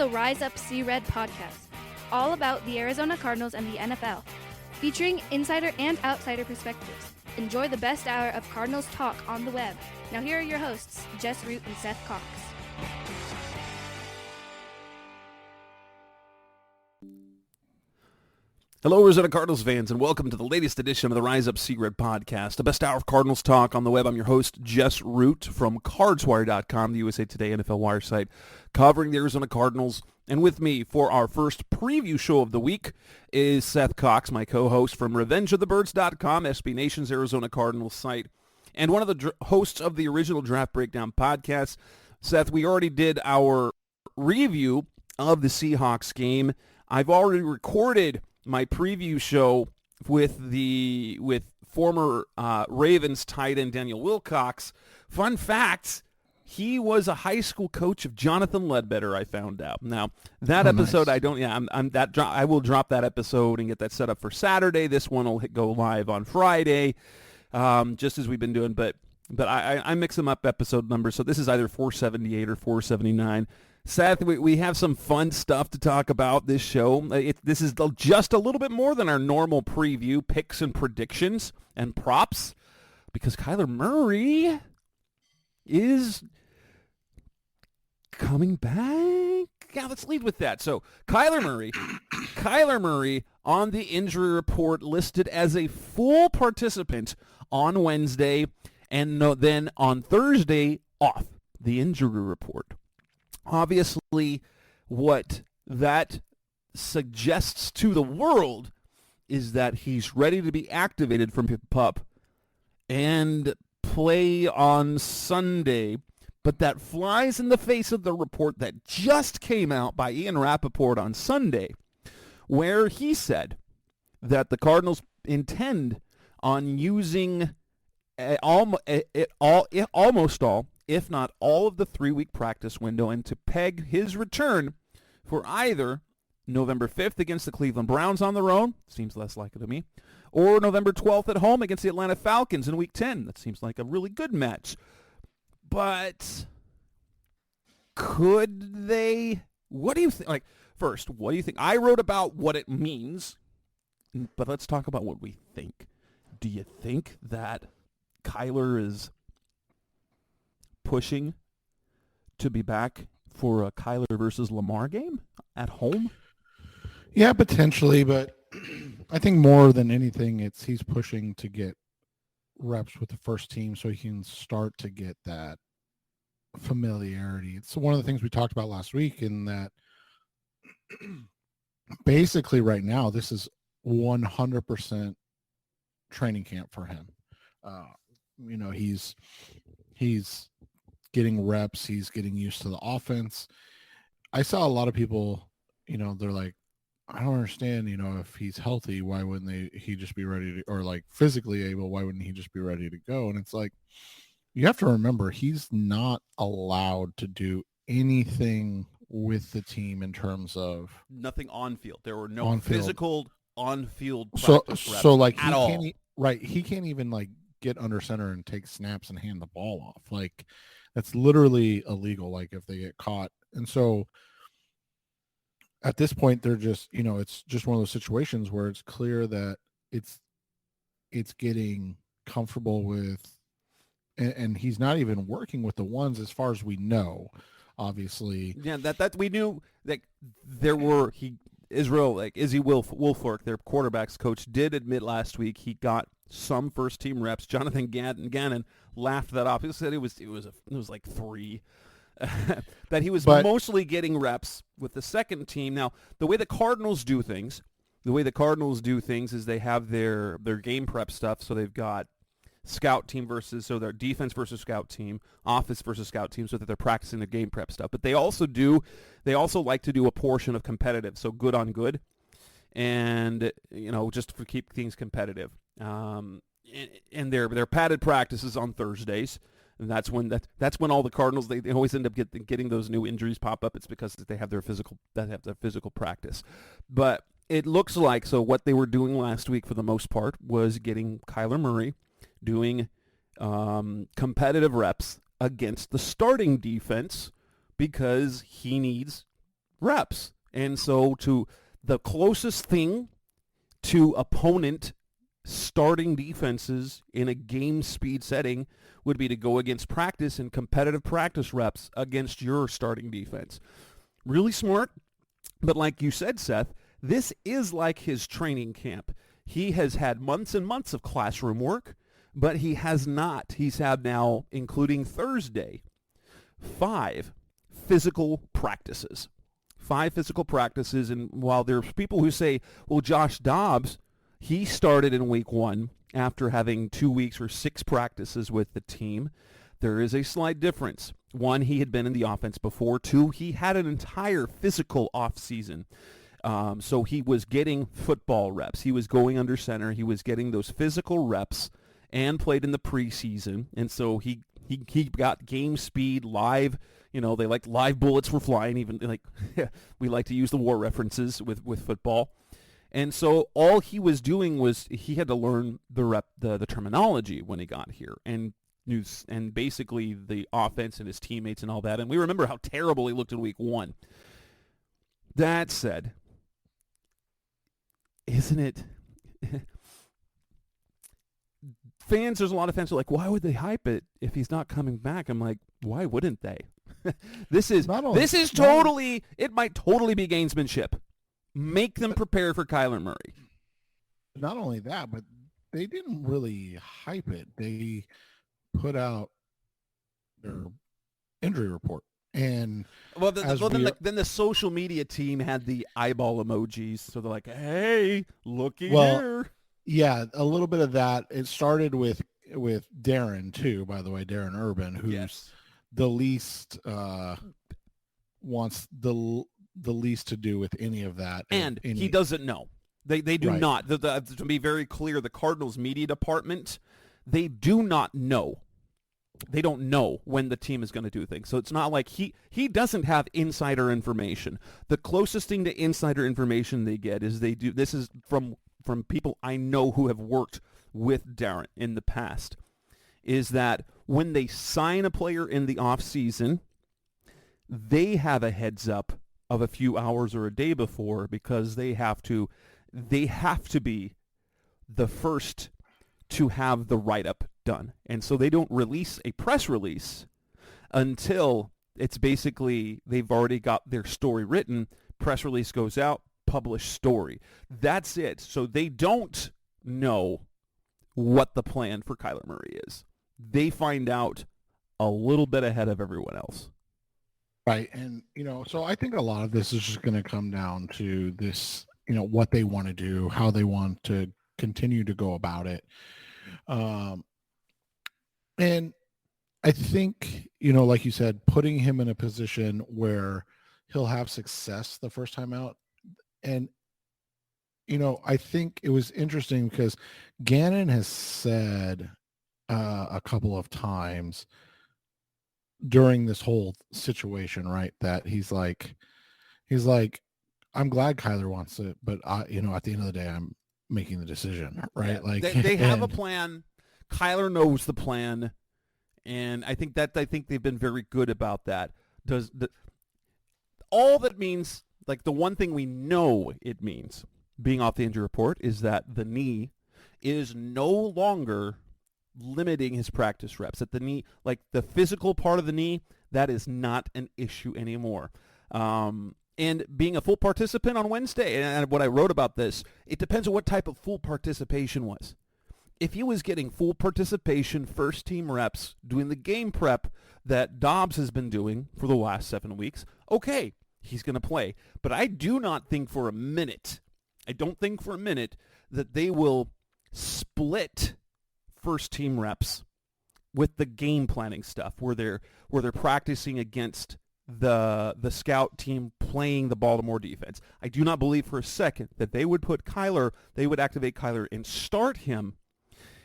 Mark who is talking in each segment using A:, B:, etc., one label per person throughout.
A: the Rise Up See Red podcast, all about the Arizona Cardinals and the NFL, featuring insider and outsider perspectives. Enjoy the best hour of Cardinals talk on the web. Now here are your hosts, Jess Root and Seth Cox.
B: Hello, Arizona Cardinals fans, and welcome to the latest edition of the Rise Up See Red podcast, the best hour of Cardinals talk on the web. I'm your host, Jess Root from CardsWire.com, the USA Today NFL Wire site, covering the Arizona Cardinals. And with me for our first preview show of the week is Seth Cox, my co-host from RevengeOfTheBirds.com, SB Nation's Arizona Cardinals site, and one of the hosts of the original Draft Breakdown podcast. Seth, we already did our review of the Seahawks game. I've already recorded my preview show with former Ravens tight end Daniel Wilcox. Fun fact, he was a high school coach of Jonathan Ledbetter, I found out. Now, that episode, nice. I will drop that episode and get that set up for Saturday. This one will go live on Friday, just as we've been doing. But I mix them up episode numbers, so this is either 478 or 479. Seth, we have some fun stuff to talk about this show. This is just a little bit more than our normal preview, picks and predictions and props, because Kyler Murray is coming back. Yeah, let's lead with that. So Kyler Murray on the injury report listed as a full participant on Wednesday, and then on Thursday off the injury report. Obviously, what that suggests to the world is that he's ready to be activated from PUP and play on Sunday. But that flies in the face of the report that just came out by Ian Rappaport on Sunday, where he said that the Cardinals intend on using almost all, if not all, of the 3-week practice window, and to peg his return for either November 5th against the Cleveland Browns on the road, seems less likely to me, or November 12th at home against the Atlanta Falcons in Week 10. That seems like a really good match. But could they? What do you think? First, what do you think? I wrote about what it means, but let's talk about what we think. Do you think that Kyler is pushing to be back for a Kyler versus Lamar game at home?
C: Yeah, potentially, but I think more than anything, he's pushing to get reps with the first team so he can start to get that familiarity. It's one of the things we talked about last week, in that basically right now this is 100% training camp for him. He's getting reps. He's getting used to the offense. I saw a lot of people, they're like, I don't understand, if he's healthy, why wouldn't he just be ready to, or like physically able, why wouldn't he just be ready to go? And it's like, you have to remember, he's not allowed to do anything with the team in terms of
B: nothing on field. There were no physical on-field practice reps
C: so like
B: at all.
C: He can't even like get under center and take snaps and hand the ball off. Like, that's literally illegal, like if they get caught. And so at this point, they're just, it's just one of those situations where it's clear that it's getting comfortable with, and he's not even working with the ones as far as we know, obviously.
B: Yeah, that we knew that there were, Izzy Wilfork, their quarterback's coach, did admit last week he got some first-team reps. Jonathan Gannon laughed that off. He said it was like 3. That he was mostly getting reps with the second team. Now, the way the Cardinals do things is they have their game prep stuff. So they've got scout team their defense versus scout team, office versus scout team, so that they're practicing their game prep stuff. But they also like to do a portion of competitive, so good on good, and just to keep things competitive. And their padded practices on Thursdays. And that's when all the Cardinals, they always end up getting those new injuries pop up. It's because they have their physical practice. But it looks like, so what they were doing last week for the most part was getting Kyler Murray doing competitive reps against the starting defense, because he needs reps. And so to the closest thing to opponent starting defenses in a game speed setting would be to go against practice and competitive practice reps against your starting defense. Really smart, but like you said, Seth, this is like his training camp. He has had months and months of classroom work, but he has not. He's had now, including Thursday, 5 physical practices. 5 physical practices, and while there's people who say, well, Josh Dobbs, he started in week 1 after having 2 weeks or 6 practices with the team, there is a slight difference. 1, he had been in the offense before. 2, he had an entire physical offseason. So he was getting football reps. He was going under center. He was getting those physical reps and played in the preseason. And so he got game speed, live. They like live bullets were flying. Even like we like to use the war references with football. And so all he was doing was he had to learn the terminology when he got here and basically the offense and his teammates and all that. And we remember how terrible he looked in week 1. That said, isn't it? Fans, there's a lot of fans who are like, why would they hype it if he's not coming back? I'm like, why wouldn't they? It might totally be gamesmanship. Make them prepare for Kyler Murray.
C: Not only that, but they didn't really hype it. They put out their injury report. And
B: then the social media team had the eyeball emojis. So they're like, hey, looky here.
C: Yeah, a little bit of that. It started with Darren, too, by the way, Darren Urban, who's the least wants the least to do with any of that.
B: And he doesn't know. They do not. To be very clear, the Cardinals media department, they do not know. They don't know when the team is going to do things. So it's not like he doesn't have insider information. The closest thing to insider information they get is this is from people I know who have worked with Darren in the past, is that when they sign a player in the offseason, they have a heads up of a few hours or a day before because they have to be the first to have the write-up done. And so they don't release a press release until it's basically they've already got their story written, press release goes out, published story. That's it. So they don't know what the plan for Kyler Murray is. They find out a little bit ahead of everyone else.
C: Right. And, so I think a lot of this is just going to come down to this, what they want to do, how they want to continue to go about it. And I think, like you said, putting him in a position where he'll have success the first time out. And, I think it was interesting because Gannon has said a couple of times during this whole situation, right, that he's like, I'm glad Kyler wants it, but at the end of the day, I'm making the decision, right?
B: Yeah.
C: Like
B: they have a plan. Kyler knows the plan, and I think they've been very good about that. All that means, like the one thing we know it means, being off the injury report, is that the knee is no longer limiting his practice reps. That the knee, like the physical part of the knee, that is not an issue anymore. And being a full participant on Wednesday, and what I wrote about this, it depends on what type of full participation was. If he was getting full participation, first team reps, doing the game prep that Dobbs has been doing for the last 7 weeks, okay, he's going to play. But I do not think for a minute, that they will split first team reps with the game planning stuff where they're practicing against the scout team playing the Baltimore defense. I do not believe for a second that they would activate Kyler and start him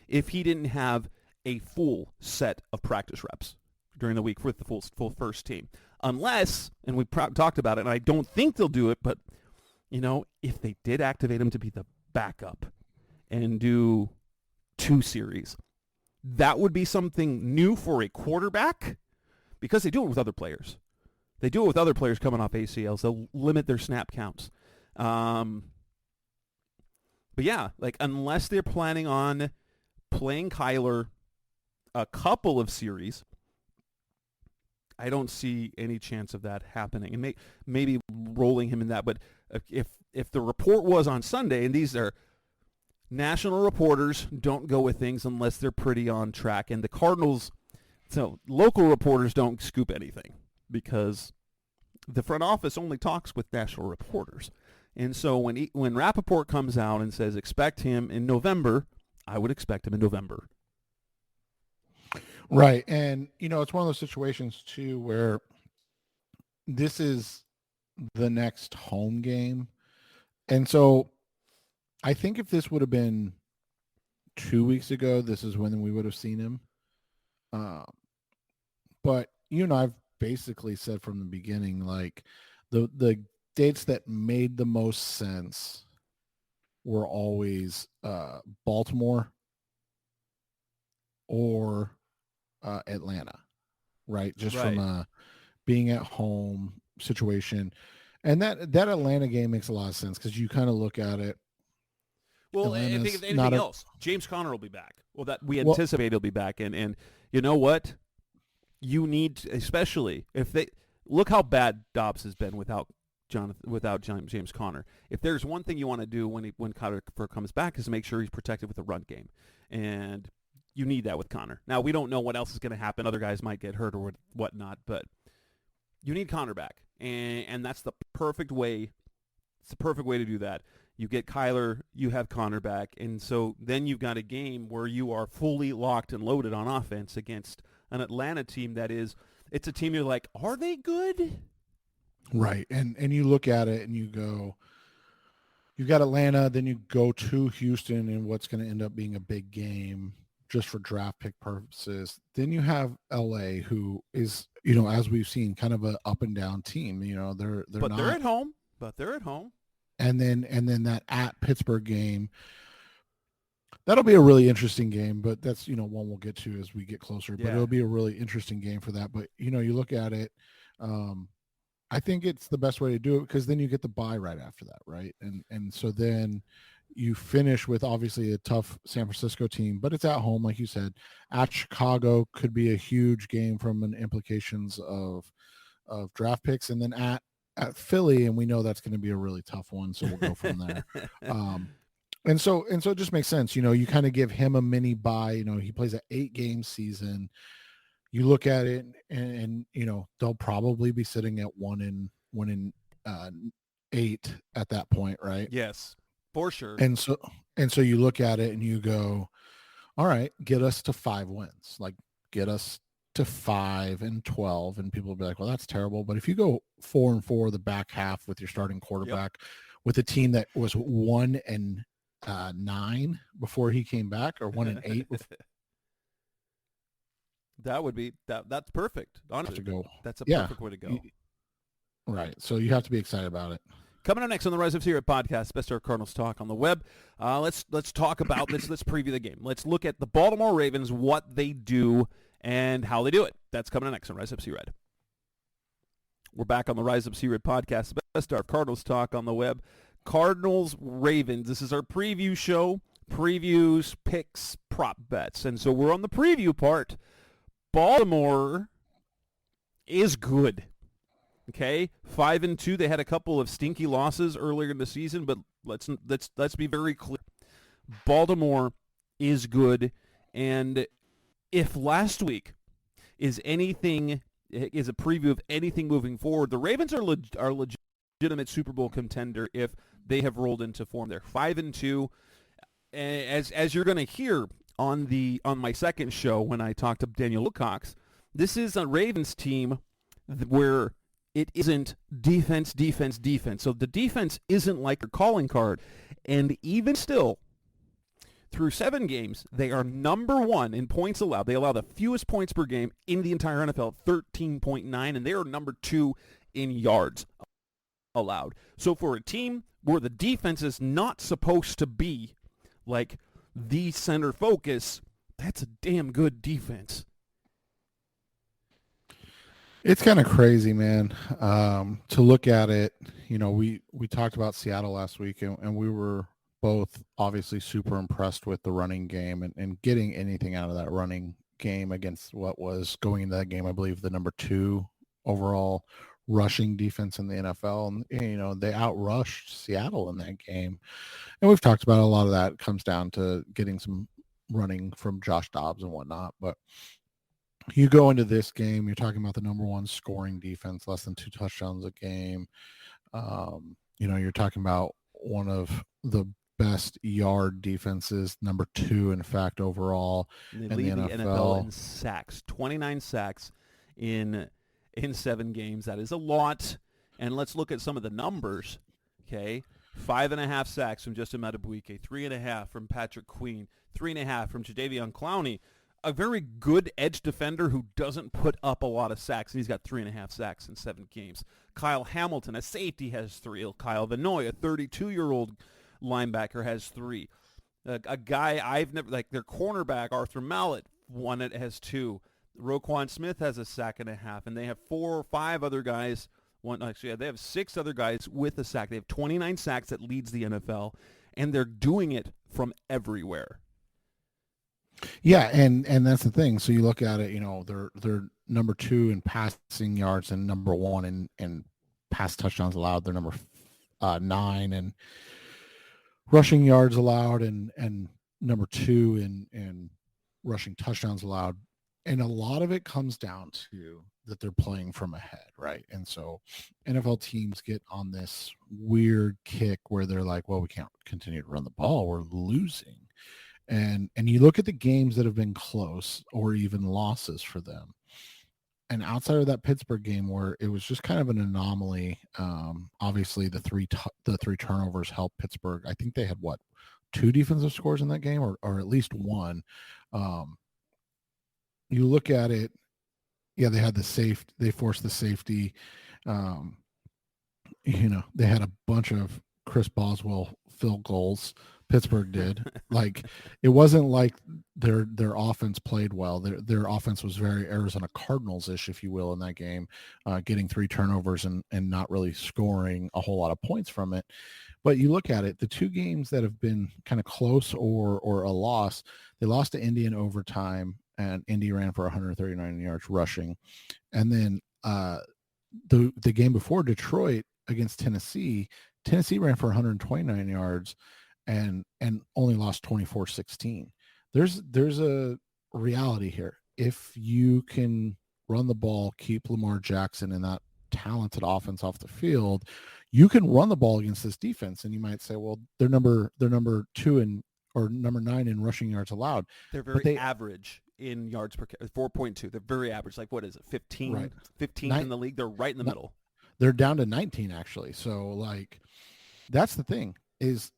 B: if he didn't have a full set of practice reps during the week with the full first team. Unless, and we talked about it, and I don't think they'll do it, but if they did activate him to be the backup and do 2 series, that would be something new for a quarterback because they do it with other players. They do it with other players coming off ACLs. They'll limit their snap counts. But yeah, like unless they're planning on playing Kyler a couple of series, I don't see any chance of that happening. And maybe rolling him in that. But if the report was on Sunday, and these are national reporters, don't go with things unless they're pretty on track. And the Cardinals, so local reporters don't scoop anything because the front office only talks with national reporters. And so when Rappaport comes out and says expect him in November, I would expect him in November.
C: Right. And, it's one of those situations, too, where this is the next home game. And so I think if this would have been 2 weeks ago, this is when we would have seen him. But, I've basically said from the beginning, like the dates that made the most sense were always Baltimore or Atlanta, right? Just from a being at home situation. And that Atlanta game makes a lot of sense because you kind of look at it.
B: Well, and think of anything else. James Conner will be back. Well, that we anticipate he'll be back. And you know what? You need, especially if they look how bad Dobbs has been without James Conner. If there's one thing you want to do when Conner comes back is make sure he's protected with a run game. And you need that with Conner. Now, we don't know what else is going to happen. Other guys might get hurt or whatnot, but you need Conner back. And that's the perfect way. It's the perfect way to do that. You get Kyler, you have Conner back, and so then you've got a game where you are fully locked and loaded on offense against an Atlanta team it's a team you're like, are they good?
C: Right. And you look at it and you go, you've got Atlanta, then you go to Houston in what's going to end up being a big game just for draft pick purposes. Then you have LA, who is, as we've seen, kind of a up and down team. They're
B: at home. But they're at home.
C: And then that at Pittsburgh game, that'll be a really interesting game. But that's one we'll get to as we get closer. But it'll be a really interesting game for that. But you look at it. I think it's the best way to do it because then you get the bye right after that, right? And so then you finish with obviously a tough San Francisco team, but it's at home, like you said. At Chicago could be a huge game from an implications of draft picks, and then at Philly, and we know that's going to be a really tough one, so we'll go from there. And so it just makes sense. You kind of give him a mini bye. He plays an 8-game season. You look at it, and they'll probably be sitting at 1-8 at that point, right?
B: Yes, for sure.
C: And so you look at it and you go, all right, get us to 5 wins, like get us to 5-12, and people will be like, well, that's terrible. But if you go 4-4 the back half with your starting quarterback, with a team that was 1-9 before he came back, or 1-8.
B: That would be that's perfect. Honestly, that's a perfect way to go.
C: Right. So you have to be excited about it.
B: Coming up next on the Rise Up Secret podcast, Best Our Cardinals talk on the web. Let's talk about let's preview the game. Let's look at the Baltimore Ravens, what they do and how they do it. That's coming up next on Rise Up C-Red. We're back on the Rise Up C-Red podcast, Best Our Cardinals talk on the web. Cardinals Ravens. This is our preview show. Previews, picks, prop bets. And so we're on the preview part. Baltimore is good. Okay, 5-2. They had a couple of stinky losses earlier in the season, but let's be very clear. Baltimore is good, and if last week is a preview of anything moving forward, the Ravens are legitimate Super Bowl contender if they have rolled into form. They're 5-2, as you're going to hear on my second show when I talked to Daniel Wilcox. This is a Ravens team where it isn't defense. So the defense isn't like your calling card. And even still, through 7 games, they are number 1 in points allowed. They allow the fewest points per game in the entire NFL, 13.9, and they are number 2 in yards allowed. So for a team where the defense is not supposed to be like the center focus, that's a damn good defense.
C: It's kind of crazy, man. To look at it, we talked about Seattle last week, and we were both obviously super impressed with the running game and getting anything out of that running game against what was going into that game, I believe, the number 2 overall rushing defense in the NFL. And, they outrushed Seattle in that game. And we've talked about a lot of that comes down to getting some running from Josh Dobbs and whatnot. But you go into this game, you're talking about the number 1 scoring defense, less than 2 touchdowns a game. You're talking about one of the best yard defenses, number 2, in fact, overall
B: And
C: in
B: they lead
C: the
B: the NFL in sacks, 29 sacks in 7 games. That is a lot. And let's look at some of the numbers. Okay, 5.5 sacks from Justin Madubuike, 3.5 from Patrick Queen, 3.5 from Jadeveon Clowney, a very good edge defender who doesn't put up a lot of sacks, and he's got 3.5 sacks in 7 games. Kyle Hamilton, a safety, has 3. Kyle Vanoy, a 32-year-old linebacker, has 3. A guy I've never, like their cornerback, Arthur Mallett, one that has 2. Roquan Smith has a 1.5 sacks, and they have 4 or 5 other guys. They have 6 other guys with a sack. They have 29 sacks that leads the NFL, and they're doing it from everywhere.
C: Yeah, and that's the thing. So you look at it, they're number 2 in passing yards and number 1 in pass touchdowns allowed. They're number 9 in rushing yards allowed and number 2 in rushing touchdowns allowed. And a lot of it comes down to that they're playing from ahead, right? And so NFL teams get on this weird kick where they're like, well, we can't continue to run the ball. We're losing. And you look at the games that have been close or even losses for them. And outside of that Pittsburgh game where it was just kind of an anomaly, obviously the three turnovers helped Pittsburgh. I think they had 2 defensive scores in that game or at least 1. You look at it, yeah, they had they forced the safety. They had a bunch of Chris Boswell field goals. Pittsburgh did. Like, it wasn't like their offense played well. Their offense was very Arizona Cardinals-ish, if you will, in that game, getting 3 turnovers and not really scoring a whole lot of points from it. But you look at it, the 2 games that have been kind of close or a loss, they lost to Indy in overtime, and Indy ran for 139 yards rushing. And then the game before, Detroit against Tennessee ran for 129 yards and only lost 24-16. There's a reality here. If you can run the ball, keep Lamar Jackson and that talented offense off the field, you can run the ball against this defense. And you might say, well, they're number 2 or number 9 in rushing yards allowed.
B: They're very average in yards per 4.2. They're very average. Like, what is it? 15,
C: right.
B: 15th in the league. They're right in the middle.
C: They're down to 19 actually. So like, that's the thing, is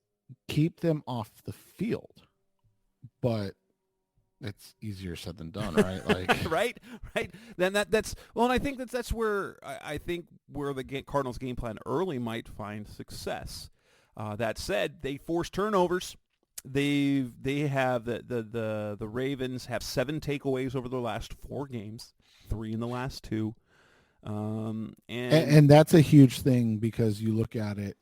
C: keep them off the field. But it's easier said than done, right? Like,
B: right. Then that's well, and I think that's where where the Cardinals game plan early might find success. That said, they force turnovers. They have the Ravens have 7 takeaways over their last 4 games, 3 in the last 2.
C: And that's a huge thing, because you look at it,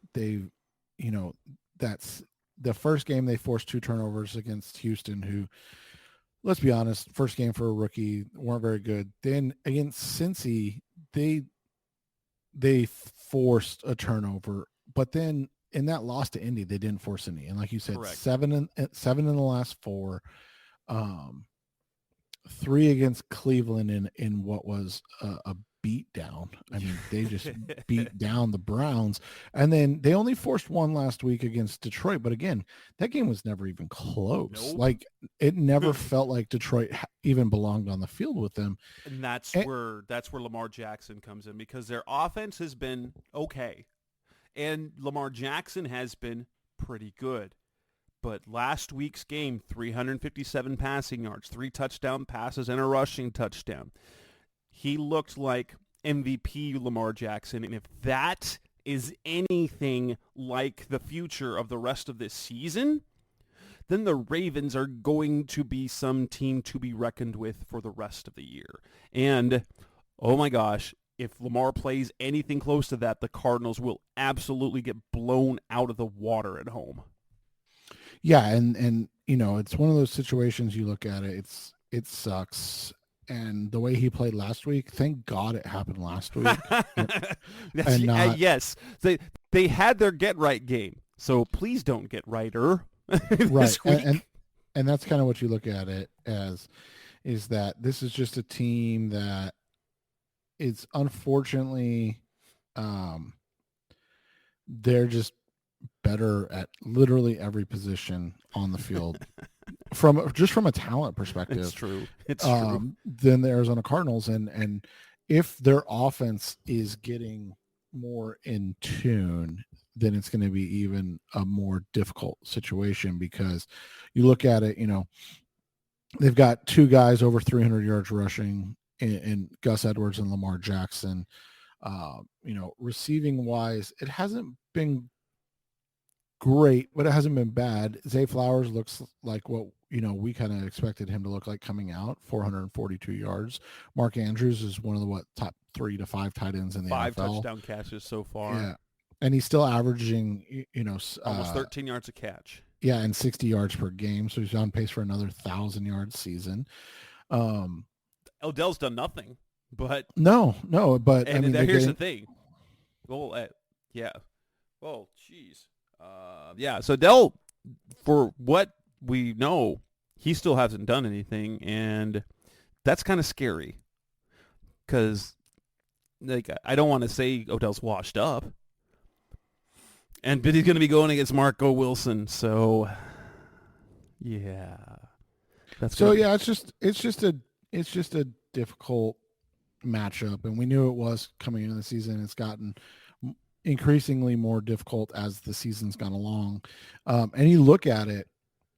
C: that's the first game they forced 2 turnovers against Houston, who, let's be honest, first game for a rookie, weren't very good. Then against Cincy, they forced a turnover, but then in that loss to Indy, they didn't force any. And like you said,
B: correct.
C: 7 in the last 4, 3 against Cleveland in what was a beat down. I mean, they just beat down the Browns, and then they only forced 1 last week against Detroit. But again, that game was never even close.
B: Nope.
C: Like, it never felt like Detroit even belonged on the field with them.
B: And that's where Lamar Jackson comes in, because their offense has been okay, and Lamar Jackson has been pretty good. But last week's game, 357 passing yards, 3 touchdown passes, and a rushing touchdown. He looked like MVP Lamar Jackson, and if that is anything like the future of the rest of this season, then the Ravens are going to be some team to be reckoned with for the rest of the year. And oh my gosh, if Lamar plays anything close to that, the Cardinals will absolutely get blown out of the water at home.
C: Yeah, and it's one of those situations you look at it, it sucks. And the way he played last week, thank God it happened last week. and not,
B: yes, they had their get right game, so please don't get righter.
C: Right, and that's kind of what you look at it as, is that this is just a team that is unfortunately, they're just better at literally every position on the field from a talent perspective.
B: It's true. It's true.
C: Than the Arizona Cardinals, and if their offense is getting more in tune, then it's going to be even a more difficult situation, because you look at it, they've got two guys over 300 yards rushing in Gus Edwards and Lamar Jackson. Receiving wise, it hasn't been great, but it hasn't been bad. Zay Flowers looks like what we kind of expected him to look like coming out, 442 yards. Mark Andrews is one of the top 3 to 5 tight ends in the
B: 5
C: NFL.
B: touchdown catches so far.
C: Yeah, and he's still averaging
B: almost 13 yards a catch.
C: Yeah, and 60 yards per game, so he's on pace for another 1,000-yard season.
B: Odell's done nothing, but
C: but
B: here's the thing. Well, yeah. Oh, jeez. Yeah. So Odell, for what we know, he still hasn't done anything, and that's kind of scary, because I don't want to say Odell's washed up, but he's going to be going against Marco Wilson, so yeah.
C: It's just a difficult matchup, and we knew it was coming into the season. It's gotten increasingly more difficult as the season's gone along, and you look at it,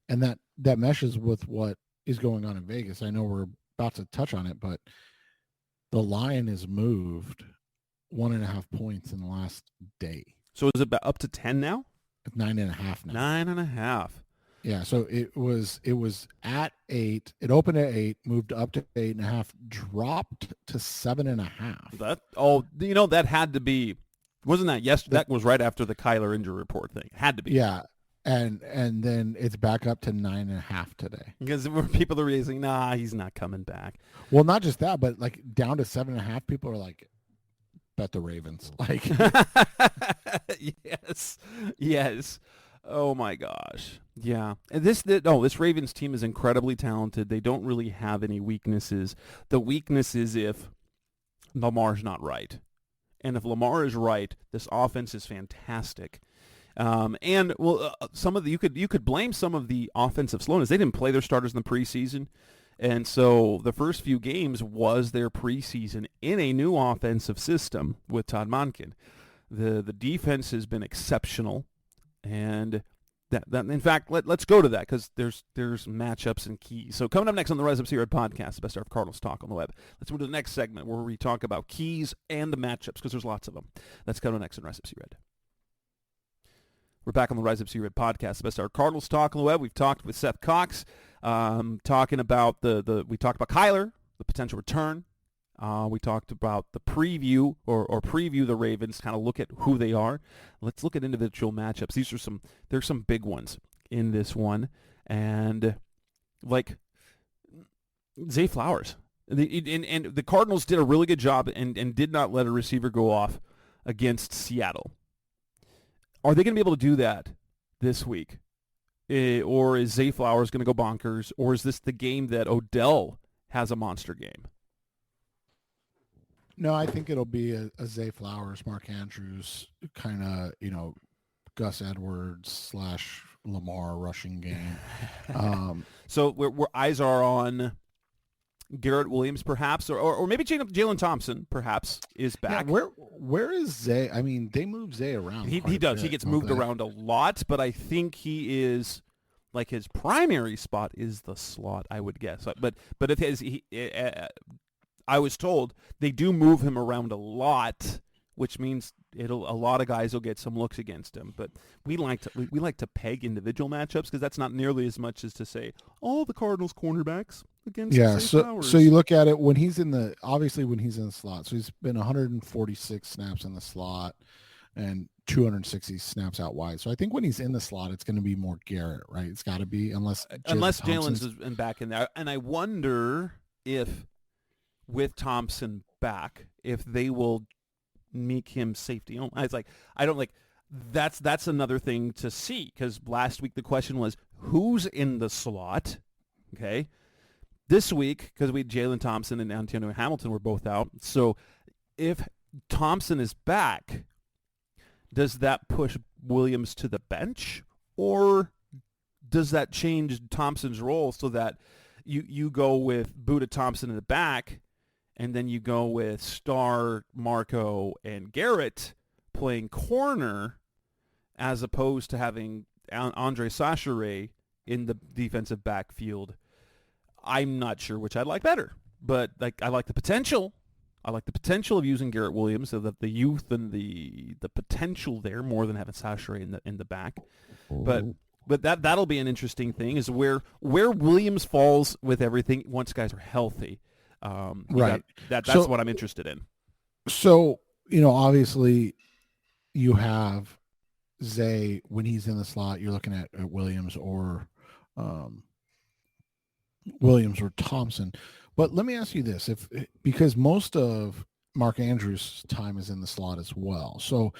C: and that meshes with what is going on in Vegas. I know we're about to touch on it, but the line has moved 1.5 points in the last day.
B: So is it up to 10 now?
C: 9.5 now.
B: 9.5.
C: Yeah, so it was at 8. It opened at 8, moved up to 8.5, dropped to 7.5.
B: That had to be. Wasn't that yesterday? That was right after the Kyler injury report thing. It had to be.
C: Yeah, and then it's back up to 9.5 today.
B: Because people are saying, nah, he's not coming back.
C: Well, not just that, but like down to 7.5, people are like, bet the Ravens. Like,
B: yes. Oh my gosh. Yeah. And this Ravens team is incredibly talented. They don't really have any weaknesses. The weakness is if Lamar's not right. And if Lamar is right, this offense is fantastic. Some of you could blame some of the offensive slowness. They didn't play their starters in the preseason. And so the first few games was their preseason in a new offensive system with Todd Monken. The defense has been exceptional. And that in fact, let's go to that, because there's matchups and keys. So coming up next on the Rise Up Seared podcast, the best hour of Cardinals talk on the web. Let's move to the next segment where we talk about keys and the matchups, because there's lots of them. That's coming up next on Rise Up Seared. We're back on the Rise Up Seared podcast, the best hour of Cardinals talk on the web. We've talked with Seth Cox, talking about we talked about Kyler, the potential return. We talked about the preview or preview the Ravens, kind of look at who they are. Let's look at individual matchups. There's some big ones in this one. And like Zay Flowers. And the Cardinals did a really good job and did not let a receiver go off against Seattle. Are they going to be able to do that this week? Or is Zay Flowers going to go bonkers? Or is this the game that Odell has a monster game?
C: No, I think it'll be a Zay Flowers, Mark Andrews kind of, Gus Edwards / Lamar rushing game.
B: So we're eyes are on Garrett Williams, perhaps, or maybe Jalen Thompson, perhaps, is back.
C: Yeah, where is Zay? I mean, they move Zay around.
B: He does. He gets moved around a lot, but I think he is, like, his primary spot is the slot, I would guess. But I was told they do move him around a lot, which means a lot of guys will get some looks against him. But we like to peg individual matchups, because that's not nearly as much as to say all the Cardinals cornerbacks against
C: Yeah,
B: Zay
C: so
B: Flowers.
C: you look at it when he's in the slot. So he's been 146 snaps in the slot and 260 snaps out wide. So I think when he's in the slot, it's going to be more Garrett, right? It's got to be unless
B: Jalen's is back in there, and I wonder if with Thompson back, if they will make him safety. It's like I don't like. That's another thing to see, because last week the question was who's in the slot. Okay, this week because Jalen Thompson and Antonio Hamilton were both out. So if Thompson is back, does that push Williams to the bench, or does that change Thompson's role so that you go with Buda Thompson in the back, and then you go with Starr, Marco, and Garrett playing corner, as opposed to having Andre Sachare in the defensive backfield? I'm not sure which I'd like better, but I like the potential. I like the potential of using Garrett Williams, so that the youth and the potential there, more than having Sachare in the back. But that'll be an interesting thing, is where Williams falls with everything once guys are healthy.
C: Right.
B: That's what I'm interested in.
C: So, obviously you have Zay when he's in the slot. You're looking at Williams or Thompson. But let me ask you this, because most of Mark Andrews' time is in the slot as well. So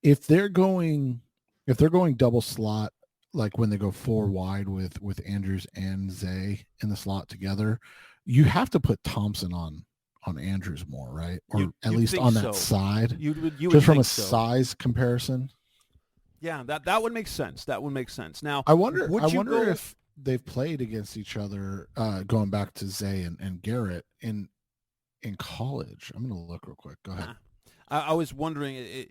C: if they're going double slot, like when they go 4 wide with Andrews and Zay in the slot together, you have to put Thompson on Andrews more, right? Or at least on that side.
B: You
C: just from a
B: so.
C: size comparison.
B: Yeah, that would make sense. That would make sense. Now,
C: I wonder if they've played against each other, going back to Zay and Garrett in college. I'm going to look real quick. Go ahead.
B: I was wondering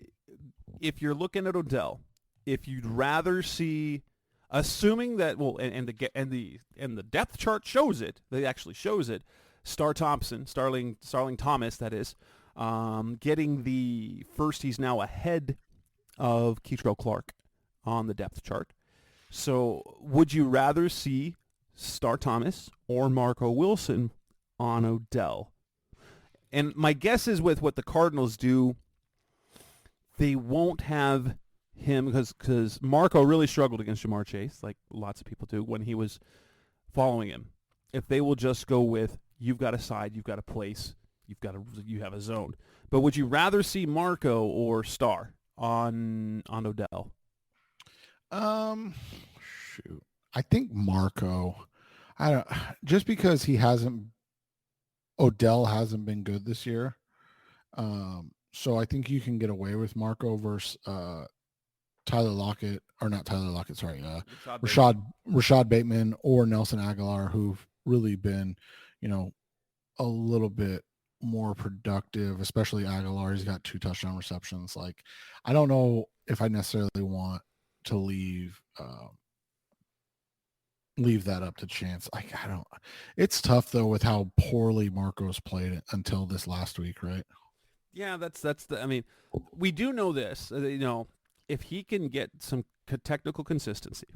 B: if you're looking at Odell, if you'd rather see, assuming that and the depth chart shows it. They actually shows it. Starling Thomas, that is, getting the first. He's now ahead of Keitrell Clark on the depth chart. So would you rather see Star Thomas or Marco Wilson on Odell? And my guess is with what the Cardinals do, they won't have him because Marco really struggled against Jamar Chase, like lots of people do, when he was following him. If they will just go with, you've got a side, you've got a place, you have a zone. But would you rather see Marco or Star on Odell?
C: Shoot. I think Marco. Just because Odell hasn't been good this year. So I think you can get away with Marco versus Rashad Bateman or Nelson Aguilar, who've really been, a little bit more productive, especially Aguilar. He's got 2 touchdown receptions. Like, I don't know if I necessarily want to leave that up to chance. It's tough though with how poorly Marco's played until this last week, right?
B: Yeah, we do know this, if he can get some technical consistency,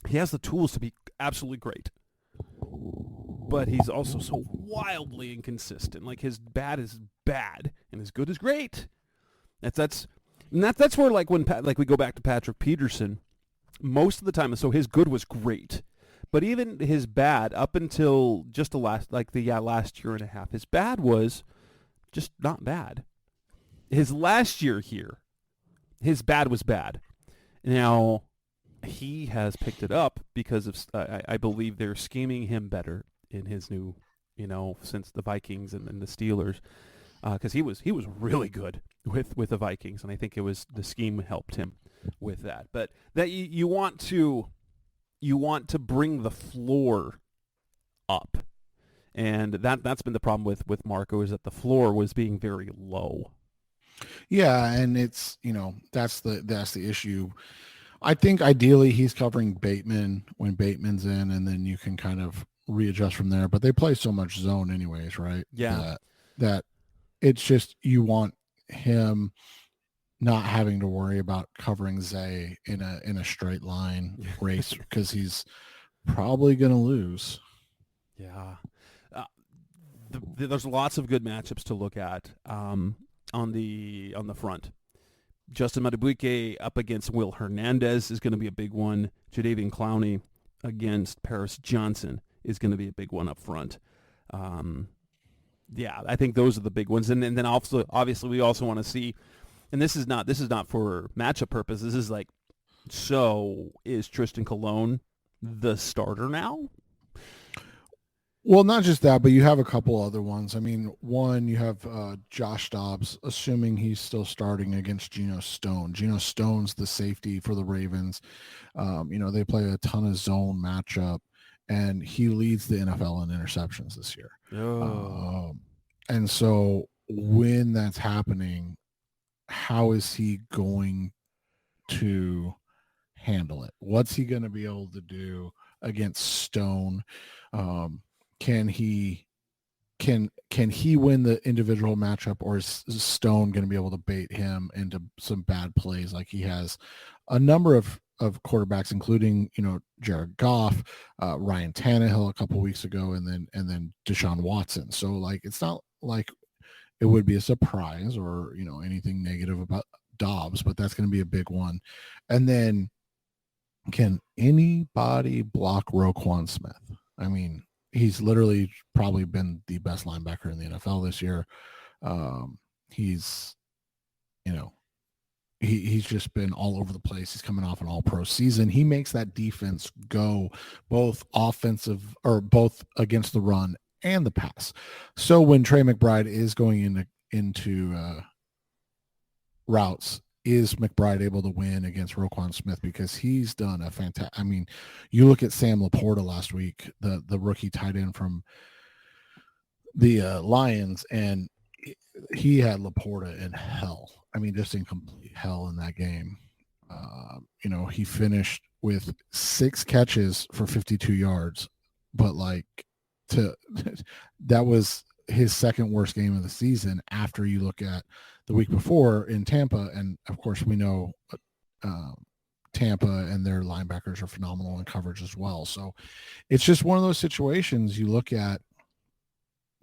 B: he has the tools to be absolutely great. But he's also so wildly inconsistent. Like, his bad is bad and his good is great. That's where, like, when we go back to Patrick Peterson, most of the time, so his good was great, but even his bad up until just last year and a half, his bad was just not bad. His last year here, his bad was bad. Now, he has picked it up because of, I believe they're scheming him better in his new, since the Vikings and the Steelers, because he was really good with the Vikings, and I think it was the scheme helped him with that. But that you want to bring the floor up, and that's been the problem with Marco, is that the floor was being very low.
C: Yeah, and it's that's the issue. I think ideally he's covering Bateman when Bateman's in, and then you can kind of readjust from there. But they play so much zone anyways, right?
B: Yeah.
C: That it's just, you want him not having to worry about covering Zay in a straight line race, because he's probably going to lose.
B: Yeah. Uh, there's lots of good matchups to look at on the front. Justin Madubuike up against Will Hernandez is going to be a big one. Jadeveon Clowney against Paris Johnson is going to be a big one up front. Yeah, I think those are the big ones. And then also, obviously, we also want to see, and this is not for matchup purposes. This is like, so is Tristan Colon the starter now?
C: Well, not just that, but you have a couple other ones. I mean, one, you have Josh Dobbs, assuming he's still starting against Geno Stone. Geno Stone's the safety for the Ravens. They play a ton of zone matchup, and he leads the NFL in interceptions this year.
B: Oh.
C: And so when that's happening, how is he going to handle it? What's he going to be able to do against Stone? Can he win the individual matchup, or is Stone going to be able to bait him into some bad plays like he has a number of quarterbacks, including Jared Goff, Ryan Tannehill a couple weeks ago, and then Deshaun Watson. So like it's not like it would be a surprise or anything negative about Dobbs, but that's going to be a big one. And then can anybody block Roquan Smith? I mean, he's literally probably been the best linebacker in the NFL this year. He's just been all over the place. He's coming off an all-pro season. He makes that defense go both offensive or both against the run and the pass. So when Trey McBride is going into routes, is McBride able to win against Roquan Smith? Because he's done a fantastic. I mean, you look at Sam Laporta last week, the rookie tight end from the Lions, and he had Laporta in hell. I mean, just in complete hell in that game. He finished with 6 catches for 52 yards, but that was his second worst game of the season after you look at the week before in Tampa. And of course we know Tampa and their linebackers are phenomenal in coverage as well. So it's just one of those situations you look at,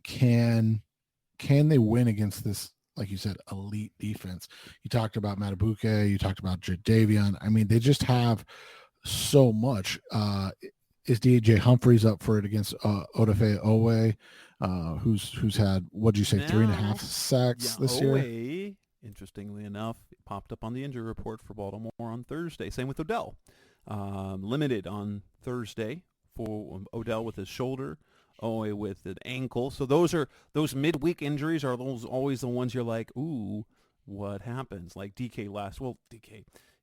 C: can they win against this, like you said, elite defense? You talked about Madubuike, you talked about Jadeveon. I mean, they just have so much. Is DJ Humphries up for it against Odafe Owe, who's had, what'd you say, 3.5 sacks this year?
B: Interestingly enough, popped up on the injury report for Baltimore on Thursday. Same with Odell. Limited on Thursday for Odell with his shoulder, Owe with an ankle. So those midweek injuries are always the ones you're like, ooh, what happens? Like DK,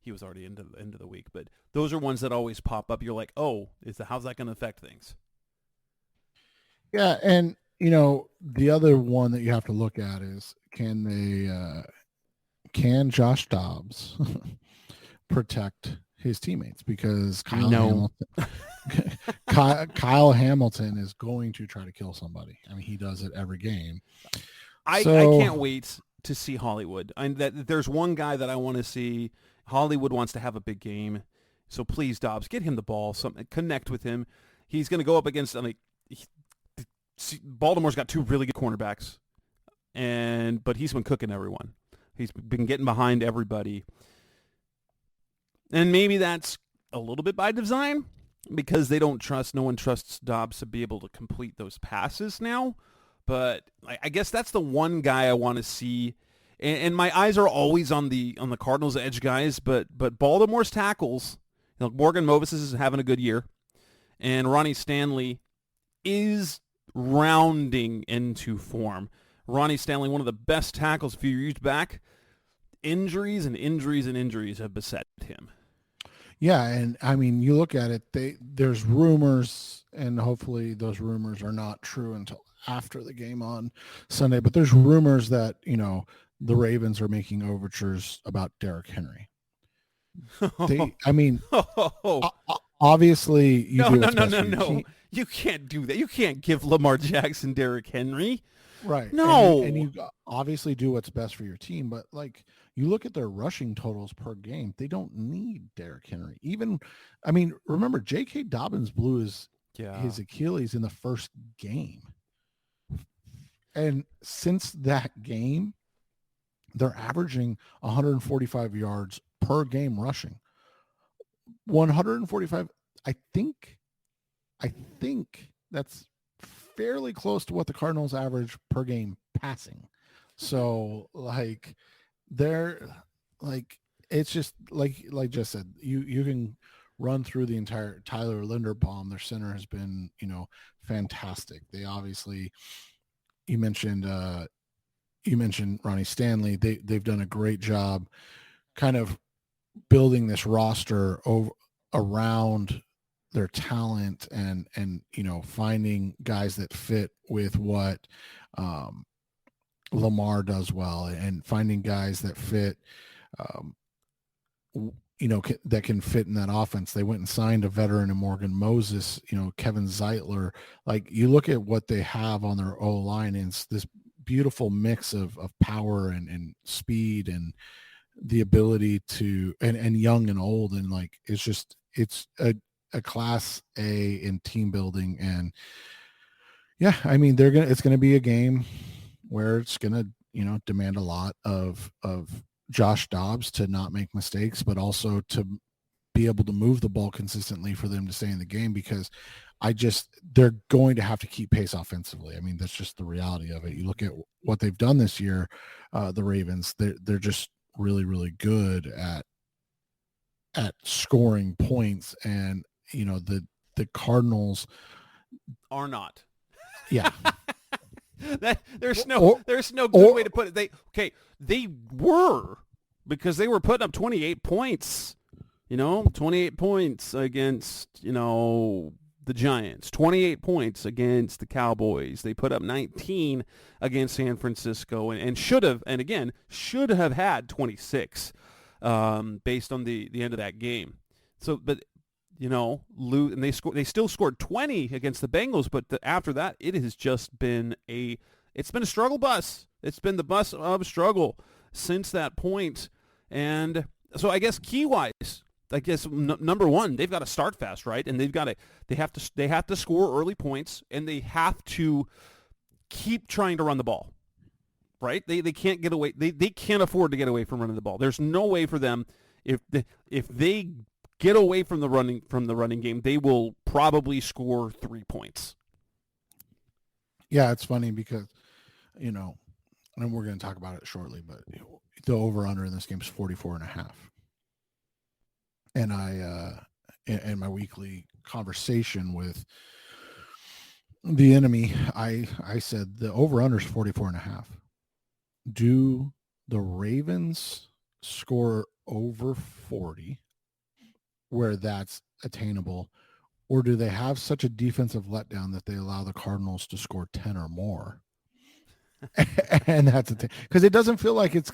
B: he was already into the week, but those are ones that always pop up. You're like, oh, how's that going to affect things?
C: Yeah, and the other one that you have to look at is, can Josh Dobbs protect his teammates? Because Kyle Hamilton is going to try to kill somebody. I mean, he does it every game.
B: I can't wait to see Hollywood. There's one guy that I want to see. Hollywood wants to have a big game, so please, Dobbs, get him the ball. Connect with him. He's going to go up against Baltimore's got 2 really good cornerbacks, but he's been cooking everyone. He's been getting behind everybody, and maybe that's a little bit by design because no one trusts Dobbs to be able to complete those passes now. But I guess that's the one guy I want to see. And my eyes are always on the Cardinals edge guys, but Baltimore's tackles, Morgan Moses is having a good year, and Ronnie Stanley is rounding into form. Ronnie Stanley, one of the best tackles a few years back. Injuries have beset him.
C: Yeah, and I mean, you look at it, there's rumors, and hopefully those rumors are not true until after the game on Sunday, but there's rumors that, the Ravens are making overtures about Derrick Henry. Obviously,
B: No. You can't do that. You can't give Lamar Jackson Derrick Henry.
C: Right.
B: No.
C: And you obviously do what's best for your team, but you look at their rushing totals per game, they don't need Derrick Henry. Remember, J.K. Dobbins blew his his Achilles in the first game. And since that game, they're averaging 145 yards per game rushing. 145. I think that's fairly close to what the Cardinals average per game passing. So like they're like, it's just like Jess said, you can run through the entire Tyler Linderbaum. Their center has been, fantastic. They obviously, you mentioned Ronnie Stanley. They've done a great job kind of building this roster around their talent and finding guys that fit with what Lamar does well, and finding guys that fit that can fit in that offense. They went and signed a veteran in Morgan Moses, Kevin Zeitler. Like, you look at what they have on their O-line, and it's this beautiful mix of power and speed and the ability to, and young and old. And like, it's a class A in team building. And yeah, I mean, it's going to be a game where it's going to, demand a lot of Josh Dobbs to not make mistakes, but also to be able to move the ball consistently for them to stay in the game, because they're going to have to keep pace offensively. I mean, that's just the reality of it. You look at what they've done this year, the Ravens, they're just really, really good at scoring points. And, the Cardinals
B: are not.
C: Yeah.
B: There's no good way to put it. They were, because they were putting up 28 points, 28 points against, the Giants, 28 points against the Cowboys. They put up 19 against San Francisco and should have had 26 based on the end of that game. So, but and they still scored 20 against the Bengals, but after that, it has just been a struggle bus. It's been the bus of struggle since that point. And so I guess key-wise, number one, they've got to start fast, right? And they have to score early points, and they have to keep trying to run the ball, right? They can't get away. They can't afford to get away from running the ball. There's no way for them if they get away from the running game, they will probably score 3 points.
C: Yeah, it's funny because, and we're going to talk about it shortly, but the over-under in this game is 44.5. And I, in my weekly conversation with the enemy, I said the over-under is 44.5. Do the Ravens score over 40, where that's attainable, or do they have such a defensive letdown that they allow the Cardinals to score 10 or more? And that's because it doesn't feel like it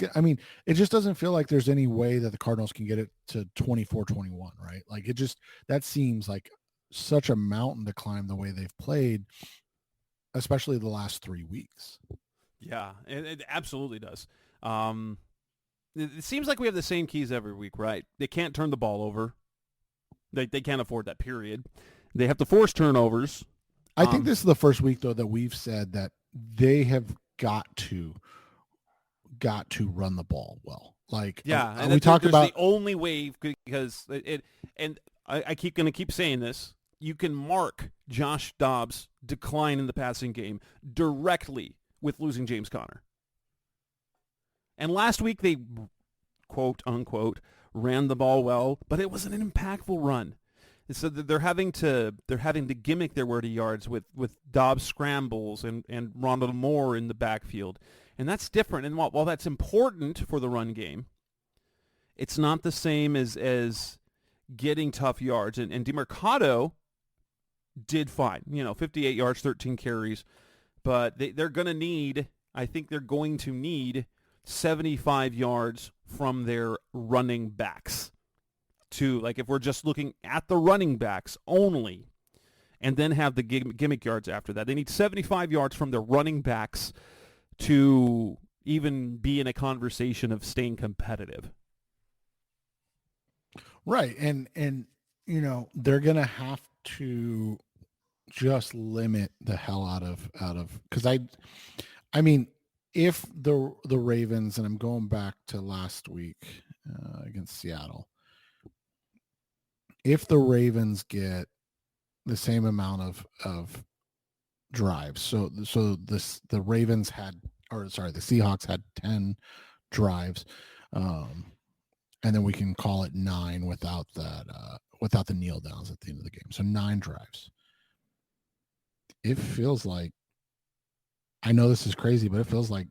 C: just doesn't feel like there's any way that the Cardinals can get it to 24-21, right? Like, that seems like such a mountain to climb the way they've played, especially the last 3 weeks.
B: Yeah, it absolutely does. It seems like we have the same keys every week, right? They can't turn the ball over. They can't afford that, period. They have to force turnovers.
C: I think this is the first week, though, that we've said that they have got to run the ball well. Like,
B: yeah, and
C: we talk about
B: the only way, because I keep going to keep saying this. You can mark Josh Dobbs' decline in the passing game directly with losing James Conner. And last week they, quote unquote, ran the ball well, but it wasn't an impactful run. So they're having to gimmick their word of yards with Dobbs scrambles and Ronald Moore in the backfield, and that's different. And while that's important for the run game, it's not the same as getting tough yards. And DeMercado did fine, 58 yards, 13 carries, but they're going to need, I think they're going to need 75 yards from their running backs. To, like, if we're just looking at the running backs only, and then have the gimmick yards after that, they need 75 yards from their running backs to even be in a conversation of staying competitive.
C: Right, and they're gonna have to just limit the hell out of because I mean, if the Ravens, and I'm going back to last week against Seattle, if the Ravens get the same amount of drives, so the Ravens had, or sorry, the Seahawks had 10 drives, and then we can call it 9 without that without the kneel downs at the end of the game. So 9 drives. It feels like, I know this is crazy, but it feels like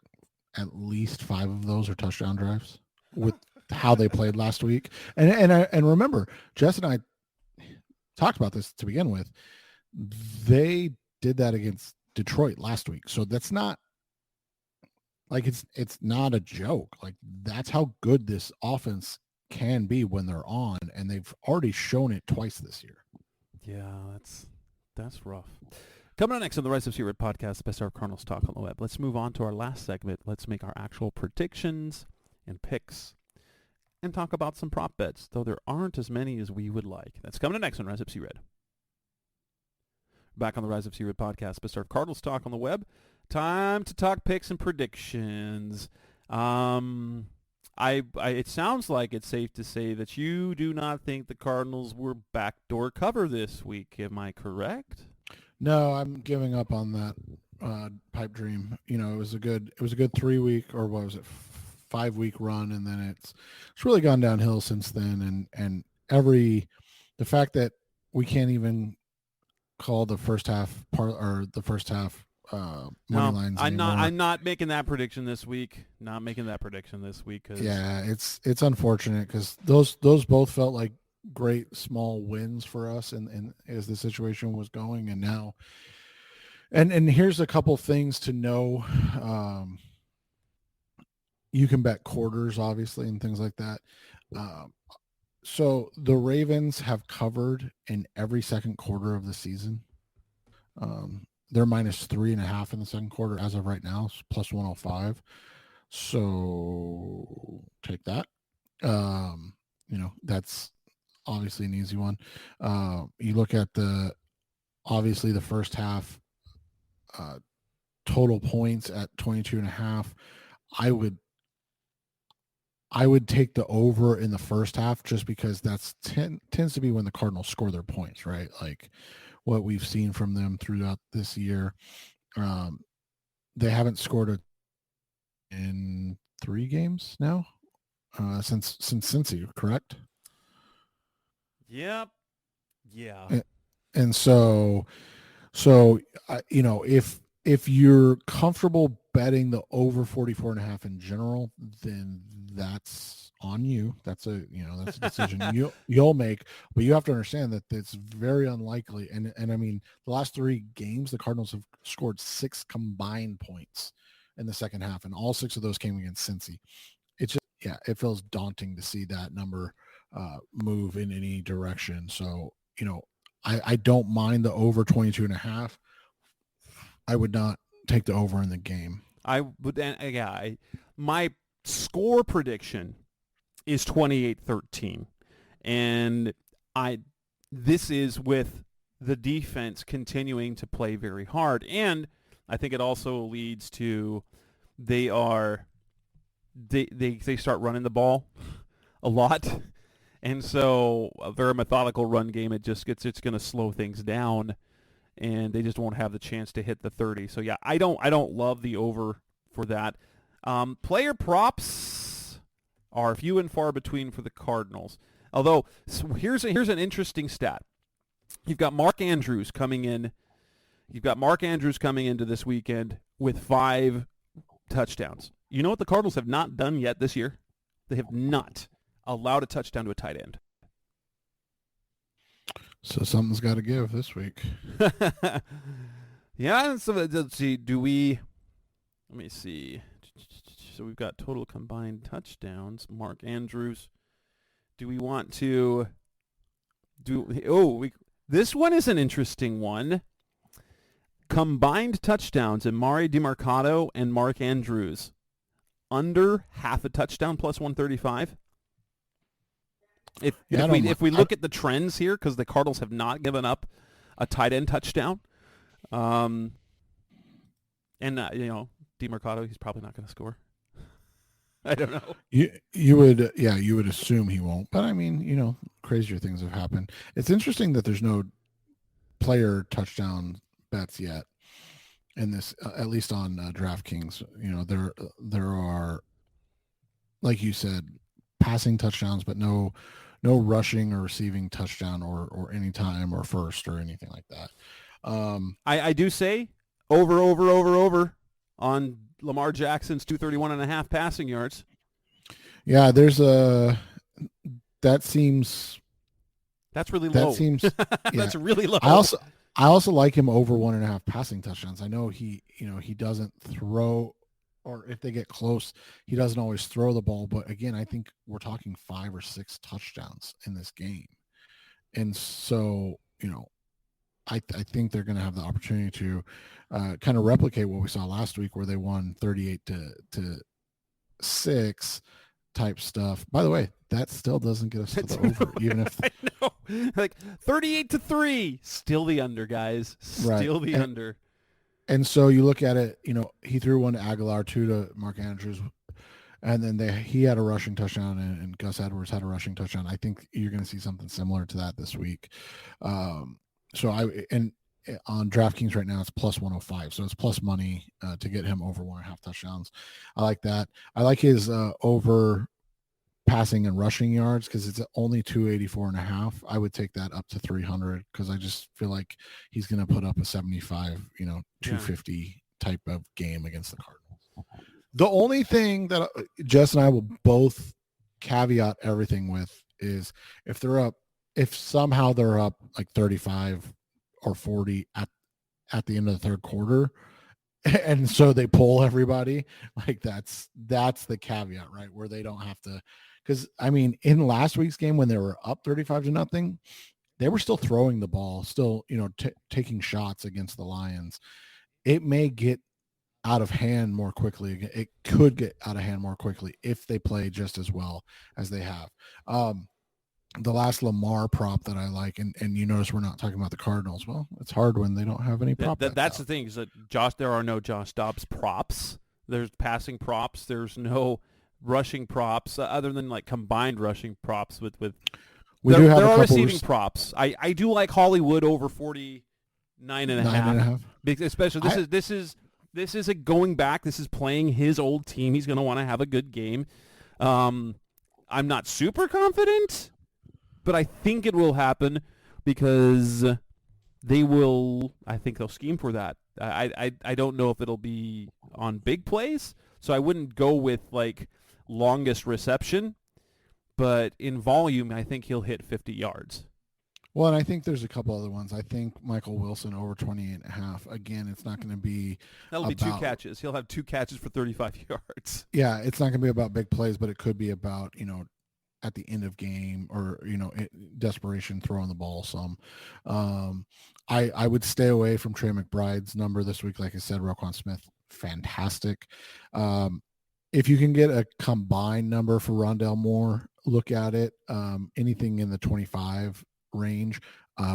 C: at least 5 of those are touchdown drives with how they played last week. And remember, Jess and I talked about this to begin with. They did that against Detroit last week. So that's not like, it's not a joke. Like, that's how good this offense can be when they're on, and they've already shown it twice this year.
B: Yeah, that's rough. Coming up next on the Rise of Sea Red podcast, the best hour of Cardinals talk on the web. Let's move on to our last segment. Let's make our actual predictions and picks and talk about some prop bets, though there aren't as many as we would like. That's coming up next on Rise of Sea Red. Back on the Rise of Sea Red podcast, best hour of Cardinals talk on the web. Time to talk picks and predictions. It sounds like it's safe to say that you do not think the Cardinals were backdoor cover this week. Am I correct?
C: No, I'm giving up on that pipe dream. You know, it was a good 3-week, or what was it, 5-week run, and then it's really gone downhill since then. And the fact that we can't even call the first half money lines anymore.
B: I'm not making that prediction this week. Not making that prediction this week.
C: Yeah, it's unfortunate because those both felt like great small wins for us, and as the situation was going, and now, and here's a couple things to know. You can bet quarters, obviously, and things like that. So the Ravens have covered in every second quarter of the season. They're -3.5 in the second quarter as of right now, plus 105. So take that. That's obviously an easy one. You look at the first half total points at 22.5. I would take the over in the first half, just because that's tends to be when the Cardinals score their points, right? Like what we've seen from them throughout this year. They haven't scored in 3 games now since Cincy, correct?
B: Yep. Yeah.
C: And so if you're comfortable betting the over 44.5 in general, then that's on you. That's a decision you'll make, but you have to understand that it's very unlikely. And I mean, the last 3 games, the Cardinals have scored 6 combined points in the second half, and all 6 of those came against Cincy. It's just, it feels daunting to see that number move in any direction. So, I don't mind the over 22.5. I would not take the over in the game.
B: I would. My score prediction is 28-13, and this is with the defense continuing to play very hard, and I think it also leads to they start running the ball a lot, and so a very methodical run game. It's going to slow things down, and they just won't have the chance to hit the 30. So yeah, I don't love the over for that. Player props are few and far between for the Cardinals. Although here's an interesting stat. You've got Mark Andrews coming in. You've got Mark Andrews coming into this weekend with 5 touchdowns. You know what the Cardinals have not done yet this year? They have not allowed a touchdown to a tight end.
C: So something's got to give this week.
B: Yeah, so let's see. Let me see. So we've got total combined touchdowns. Mark Andrews. Do we want to this one is an interesting one. Combined touchdowns in Mari DiMercato and Mark Andrews. Under half a touchdown, plus 135. If we look at the trends here, because the Cardinals have not given up a tight end touchdown, And DeMarcado, he's probably not going to score. I don't know.
C: You would assume he won't, but I mean, crazier things have happened. It's interesting that there's no player touchdown bets yet in this, at least on DraftKings. There are, like you said, passing touchdowns, but no rushing or receiving touchdown or any time or first or anything like that.
B: I do say over on Lamar Jackson's 231.5 passing yards.
C: Yeah, that's really low.
B: That's really low.
C: I also like him over 1.5 passing touchdowns. I know he doesn't throw, or if they get close, he doesn't always throw the ball. But again, I think we're talking 5 or 6 touchdowns in this game. And so, I think they're going to have the opportunity to kind of replicate what we saw last week, where they won 38-6 type stuff. By the way, that still doesn't get us to the over, even if
B: I know, like 38-3, still the under, guys, still the under.
C: And so you look at it, he threw one to Aguilar, 2 to Mark Andrews, and then he had a rushing touchdown, and Gus Edwards had a rushing touchdown. I think you're going to see something similar to that this week. So on DraftKings right now, it's plus 105. So it's plus money to get him over 1.5 touchdowns. I like that. I like his over passing and rushing yards because it's only 284.5. I would take that up to 300 because I just feel like he's going to put up a 75, 250 type of game against the Cardinals. The only thing that Jess and I will both caveat everything with is if somehow they're up like 35 or 40 at the end of the third quarter, and so they pull everybody, like that's the caveat, right? Where they don't have to, because I mean, in last week's game when they were up 35-0, they were still throwing the ball, still, taking shots against the Lions. It may get out of hand more quickly. It could get out of hand more quickly if they play just as well as they have. The last Lamar prop that I like, and you notice we're not talking about the Cardinals. Well, it's hard when they don't have any prop.
B: That's the thing, is that there are no Josh Dobbs props. There's passing props. There's no rushing props other than like combined rushing props with. There are receiving props. I do like Hollywood over 49.5. Especially this is a going back. This is playing his old team. He's going to want to have a good game. I'm not super confident, but I think it will happen because they will. I think they'll scheme for that. I don't know if it'll be on big plays, so I wouldn't go with like longest reception, but in volume, I think he'll hit 50 yards.
C: Well, and I think there's a couple other ones. I think Michael Wilson over 28.5. Again, it's not going to be.
B: That'll be 2 catches. He'll have 2 catches for 35 yards.
C: Yeah, it's not going to be about big plays, but it could be about at the end of game or desperation throwing the ball some. I would stay away from Trey McBride's number this week. Like I said, Roquan Smith, fantastic. If you can get a combined number for Rondale Moore, look at it. Anything in the 25 range.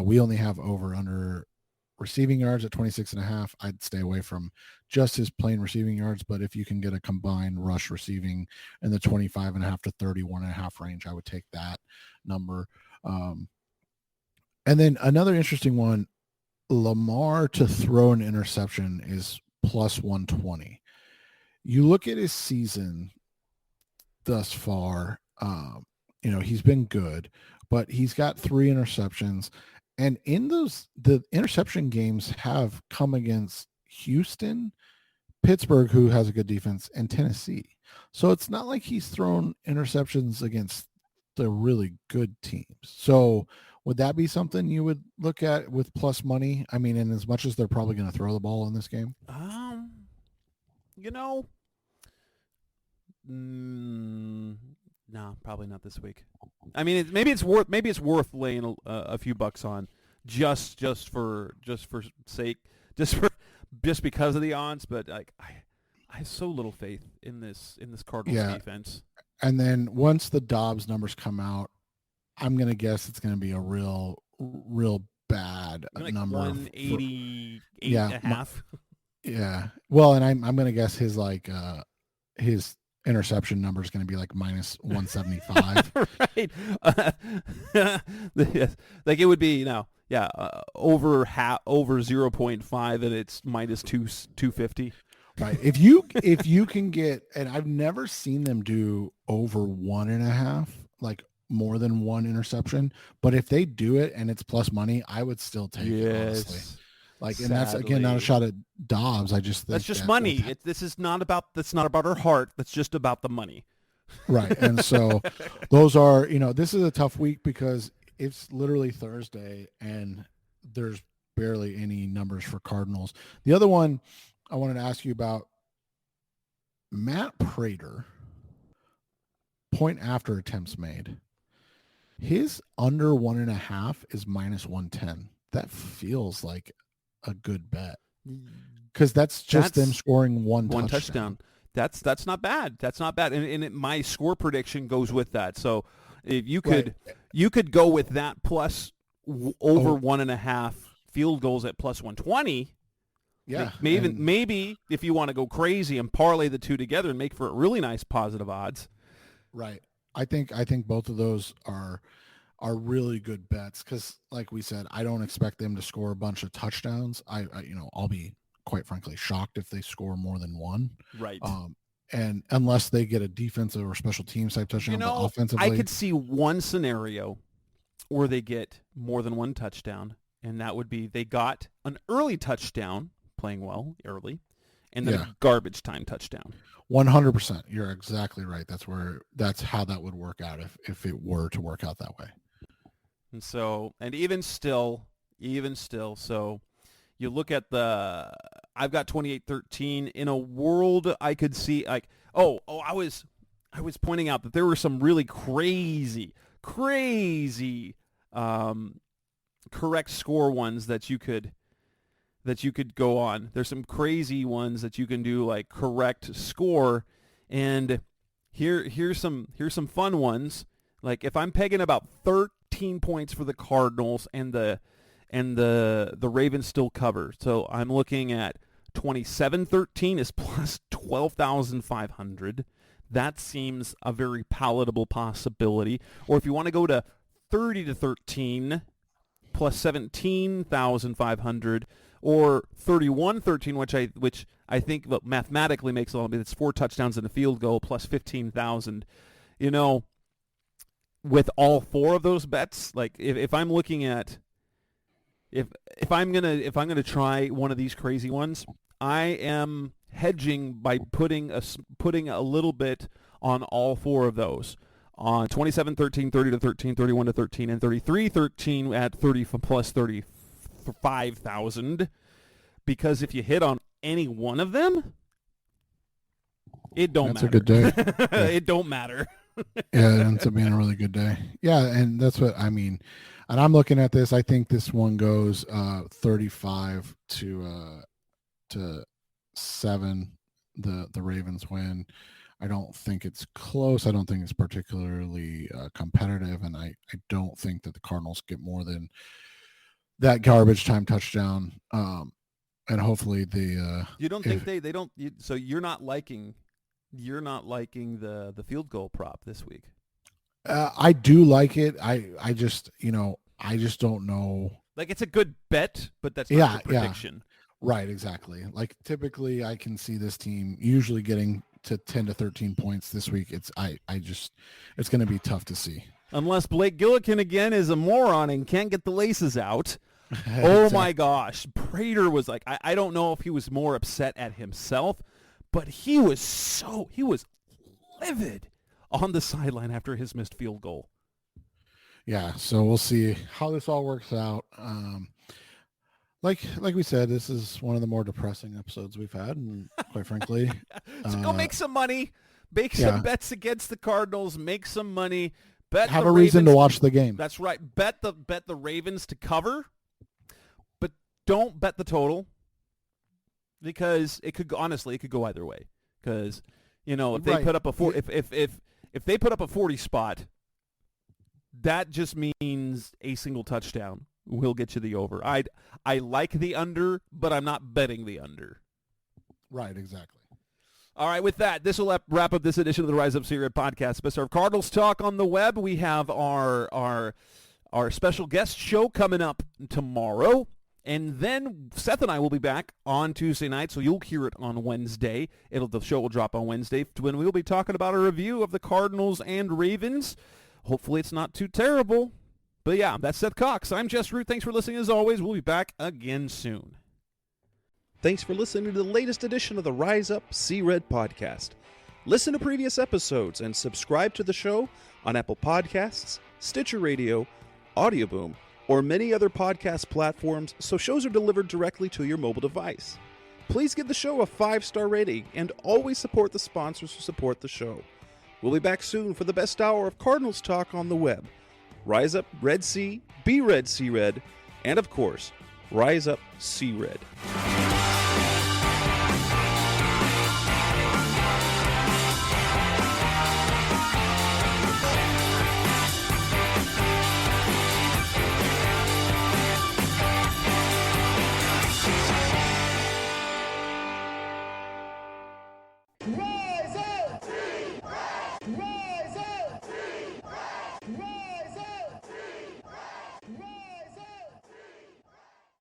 C: We only have over under receiving yards at 26.5. I'd stay away from just his plain receiving yards, but if you can get a combined rush receiving in the 25.5 to 31.5 range, I would take that number. And then another interesting one, Lamar to throw an interception is plus 120. You look at his season thus far, he's been good, but he's got 3 interceptions. And in those, the interception games have come against Houston, Pittsburgh, who has a good defense, and Tennessee. So it's not like he's thrown interceptions against the really good teams. So would that be something you would look at with plus money? I mean, in as much as they're probably going to throw the ball in this game?
B: No, probably not this week. I mean, maybe it's worth laying a few bucks on just for sake, just because of the odds. But like, I have so little faith in this Cardinals defense.
C: And then once the Dobbs numbers come out, I'm gonna guess it's gonna be a real bad bad
B: like
C: number.
B: 188 and a half.
C: Yeah. Well, and I'm going to guess his his interception number is going to be like minus 175.
B: Right. Yes. Like it would be, over 0.5 and it's minus 250.
C: Right. If you can get, and I've never seen them do over 1.5, like more than one interception, but if they do it and it's plus money, I would still take it, honestly. Like, and that's again not a shot at Dobbs. I just think
B: that's just money. That's not about our heart. That's just about the money.
C: Right. And so those are, this is a tough week because it's literally Thursday and there's barely any numbers for Cardinals. The other one I wanted to ask you about, Matt Prater, point after attempts made. His under 1.5 is minus 110. That feels like a good bet because that's them scoring one touchdown.
B: That's not bad. That's not bad. And my score prediction goes with that. So if you could go with that plus over 1.5 field goals at plus 120.
C: Yeah.
B: Maybe if you want to go crazy and parlay the two together and make for a really nice positive odds.
C: Right. I think both of those are really good bets because, like we said, I don't expect them to score a bunch of touchdowns. I'll be quite frankly shocked if they score more than one.
B: Right.
C: And unless they get a defensive or special teams type touchdown, but offensively,
B: I could see one scenario where they get more than one touchdown, and that would be they got an early touchdown, playing well early, and then a garbage time touchdown.
C: 100%. You're exactly right. That's how that would work out if it were to work out that way.
B: And so, and even still, so you look at I've got 28-13 in a world I could see like, I was pointing out that there were some really crazy, correct score ones that you could go on. There's some crazy ones that you can do like correct score, and here's some fun ones. Like if I'm pegging about 13 points for the Cardinals and the Ravens still cover. So I'm looking at 27-13 is plus 12,500. That seems a very palatable possibility. Or if you want to go to 30-13 plus 17,500, or 31-13, which I think mathematically makes a little bit. It's 4 touchdowns and a field goal plus 15,000. With all 4 of those bets, like if I'm looking at if I'm gonna try one of these crazy ones, I am hedging by putting a little bit on all 4 of those. On 27-13, 30-13, 31-13, and 33-13 at 30 plus 35,000. Because if you hit on any one of them, it don't matter.
C: That's a good day.
B: It don't matter.
C: Yeah, it ends up being a really good day. Yeah, and that's what I mean. And I'm looking at this. I think this one goes 35 to 7. The Ravens win. I don't think it's close. I don't think it's particularly competitive, and I don't think that the Cardinals get more than that garbage time touchdown. And hopefully
B: you don't think they don't. So you're not liking the field goal prop this week.
C: I do like it. I just don't know.
B: Like it's a good bet, but that's not a prediction.
C: Right, exactly. Like typically I can see this team usually getting to 10 to 13 points this week. It's going to be tough to see.
B: Unless Blake Gillikin again is a moron and can't get the laces out. Oh my gosh. Prater was like, I don't know if he was more upset at himself, but he was livid on the sideline after his missed field goal.
C: Yeah, so we'll see how this all works out. Like we said, this is one of the more depressing episodes we've had, and quite frankly,
B: so go make some money, make some bets against the Cardinals, make some money,
C: have a reason to watch the game.
B: That's right. Bet the Ravens to cover, but don't bet the total because it could go either way. Because if they put up a if they put up a 40 spot, that just means a single touchdown. will get you the over. I like the under, but I'm not betting the under.
C: Right, exactly.
B: All right, with that, this will wrap up this edition of the Rise Up C Red Podcast. Best of Cardinals talk on the web. We have our special guest show coming up tomorrow. And then Seth and I will be back on Tuesday night, so you'll hear it on Wednesday. The show will drop on Wednesday when we'll be talking about a review of the Cardinals and Ravens. Hopefully it's not too terrible. But yeah, that's Seth Cox. I'm Jess Root. Thanks for listening as always. We'll be back again soon. Thanks for listening to the latest edition of the Rise Up See Red podcast. Listen to previous episodes and subscribe to the show on Apple Podcasts, Stitcher Radio, Audioboom, or many other podcast platforms so shows are delivered directly to your mobile device. Please give the show a 5-star rating and always support the sponsors who support the show. We'll be back soon for the best hour of Cardinals talk on the web. Rise up, Red Sea, be Red, See Red, and of course, Rise up, See Red.